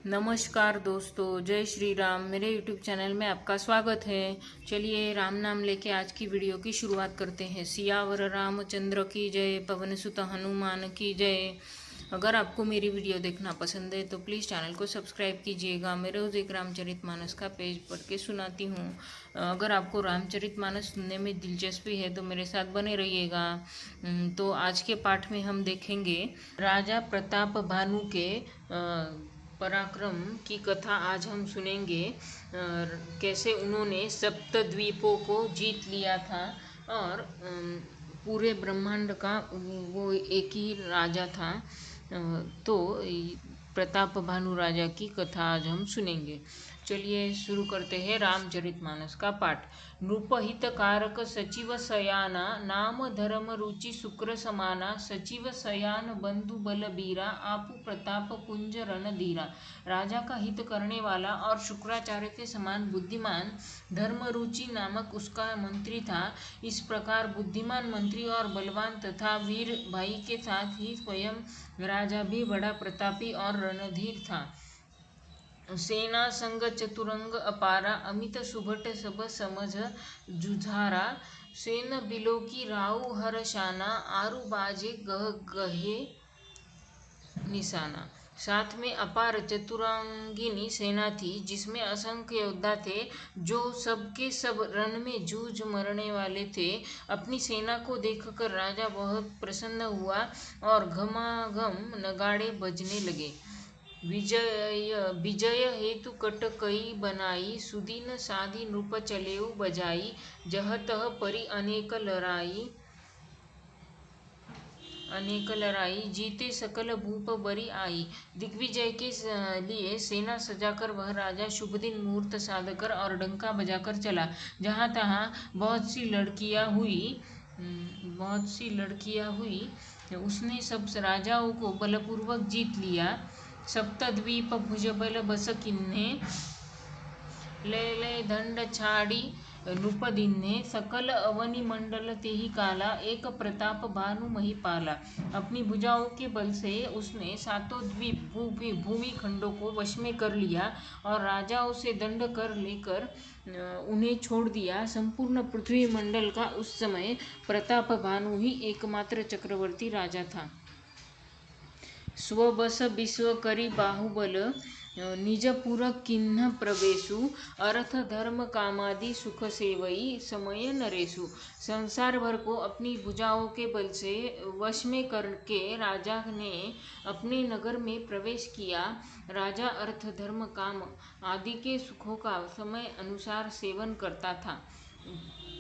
नमस्कार दोस्तों, जय श्री राम। मेरे YouTube चैनल में आपका स्वागत है। चलिए राम नाम लेके आज की वीडियो की शुरुआत करते हैं। सियावर रामचंद्र की जय, पवन सुत हनुमान की जय। अगर आपको मेरी वीडियो देखना पसंद है तो प्लीज़ चैनल को सब्सक्राइब कीजिएगा। मैं रोज़ एक रामचरितमानस का पेज पढ़ के सुनाती हूँ। अगर आपको रामचरितमानस सुनने में दिलचस्पी है तो मेरे साथ बने रहिएगा। तो आज के पाठ में हम देखेंगे राजा प्रताप भानु के पराक्रम की कथा आज हम सुनेंगे। कैसे उन्होंने सप्तद्वीपों को जीत लिया था और पूरे ब्रह्मांड का वो एक ही राजा था। तो प्रताप भानु राजा की कथा आज हम सुनेंगे। चलिए शुरू करते हैं रामचरितमानस का पाठ। नृपहित कारक सचिव सयाना, नाम धर्म रुचि शुक्र समाना, सचिव सयान बंधु बलबीरा, आपु प्रताप पुंज रणधीरा। राजा का हित करने वाला और शुक्राचार्य के समान बुद्धिमान धर्मरुचि नामक उसका मंत्री था। इस प्रकार बुद्धिमान मंत्री और बलवान तथा वीर भाई के साथ ही स्वयं राजा भी बड़ा प्रतापी और रणधीर था। सेना संग चतुरंग अपारा, अमित सुभट सब समझ जुझारा। सेन बिलो की राउ हरशाना, आरु बाजे गह गहे निशाना। साथ में अपार चतुरंगिनी सेना थी जिसमें असंख्य योद्धा थे जो सबके सब रण में जूझ मरने वाले थे। अपनी सेना को देखकर राजा बहुत प्रसन्न हुआ और घमाघम नगाड़े बजने लगे। विजय हेतु कटकई बनाई, सुदीन साधी नृप चलेऊ बजाई। जह तह परि अनेक लड़ाई, जीते सकल भूप बरी आई। दिग्विजय के लिए सेना सजाकर वह राजा शुभ दिन मुहूर्त साधकर और डंका बजाकर चला। जहाँ तहाँ बहुत सी लड़कियाँ हुई उसने सब राजाओं को बलपूर्वक जीत लिया। सप्तद्वीप भुजबल बस किन्हे, ले दंड छाड़ी नृप दीन्हे। सकल अवनि मंडल तेहि काला, एक प्रताप भानु महिपाला। अपनी भुजाओं के बल से उसने सातों द्वीप भूमि खंडों को वश में कर लिया और राजाओं से दंड कर लेकर उन्हें छोड़ दिया। संपूर्ण पृथ्वी मंडल का उस समय प्रताप भानु ही एकमात्र चक्रवर्ती राजा था। स्वबस विश्व करी बाहुबल, निजपुर किन्ह प्रवेशु। अर्थ धर्म कामादि सुख सेवई, समय नरेशु। संसार भर को अपनी भुजाओं के बल से वश में करके राजा ने अपने नगर में प्रवेश किया। राजा अर्थ धर्म काम आदि के सुखों का समय अनुसार सेवन करता था।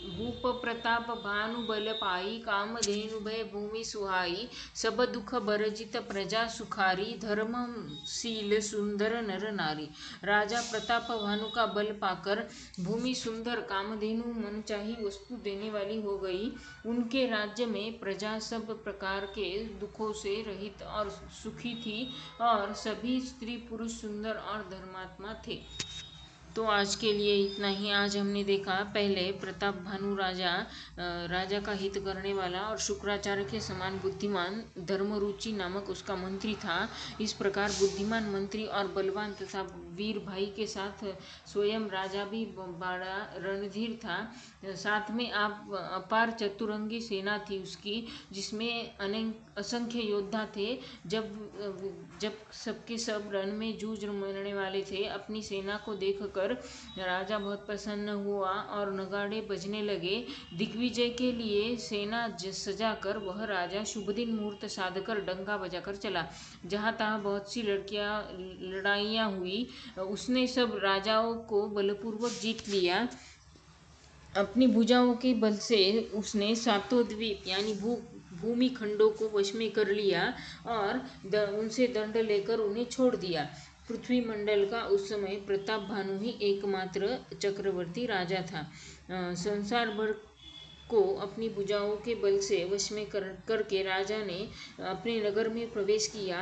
भूप प्रताप भानु बल पाई, कामधेनु भय भूमि सुहाई। सब दुख बरजित प्रजा सुखारी, धर्मशील सुंदर नर नारी। राजा प्रताप भानु का बल पाकर भूमि सुंदर, कामधेनु मनचाही वस्तु देने वाली हो गई। उनके राज्य में प्रजा सब प्रकार के दुखों से रहित और सुखी थी और सभी स्त्री पुरुष सुंदर और धर्मात्मा थे। तो आज के लिए इतना ही। आज हमने देखा पहले प्रताप भानु राजा का हित करने वाला और शुक्राचार्य के समान बुद्धिमान धर्मरुचि नामक उसका मंत्री था। इस प्रकार बुद्धिमान मंत्री और बलवान तथा वीर भाई के साथ स्वयं राजा भी बड़ा रणधीर था। साथ में अपार चतुरंगी सेना थी उसकी, जिसमें असंख्य योद्धा थे। जब सबके सब रण में जूझ मरने वाले थे, अपनी सेना को देखकर राजा बहुत प्रसन्न हुआ और नगाड़े बजने लगे। दिग्विजय के लिए सेना सजाकर वह राजा शुभ दिन मुहूर्त साधकर डंका बजाकर चला। जहाँ तहाँ बहुत सी लड़ाइयाँ हुई उसने सब राजाओं को बलपूर्वक जीत लिया। अपनी भुजाओं के बल से उसने सातों द्वीप यानी भूमि खंडों को वश में कर लिया और उनसे दंड लेकर उन्हें छोड़ दिया। पृथ्वी मंडल का उस समय प्रताप भानु ही एकमात्र चक्रवर्ती राजा था। संसार भर को अपनी भुजाओं के बल से वश में करके राजा ने अपने नगर में प्रवेश किया।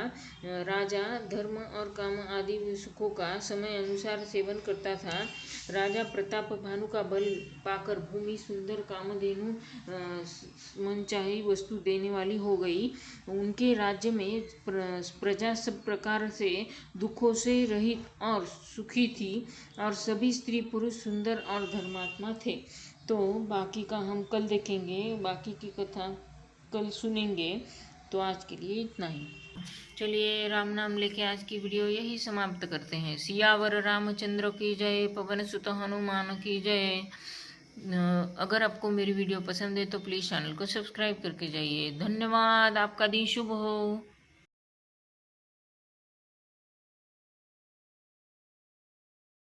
राजा धर्म और काम आदि सुखों का समय अनुसार सेवन करता था। राजा प्रताप भानु का बल पाकर भूमि सुंदर कामधेनु मनचाही वस्तु देने वाली हो गई। उनके राज्य में प्रजा सब प्रकार से दुखों से रहित और सुखी थी और सभी स्त्री पुरुष सुंदर और धर्मात्मा थे। तो बाकी का हम कल देखेंगे, बाकी की कथा कल सुनेंगे। तो आज के लिए इतना ही। चलिए राम नाम लेके आज की वीडियो यही समाप्त करते हैं। सियावर रामचंद्र की जय, पवन सुत हनुमान की जय। अगर आपको मेरी वीडियो पसंद है तो प्लीज़ चैनल को सब्सक्राइब करके जाइए। धन्यवाद। आपका दिन शुभ हो।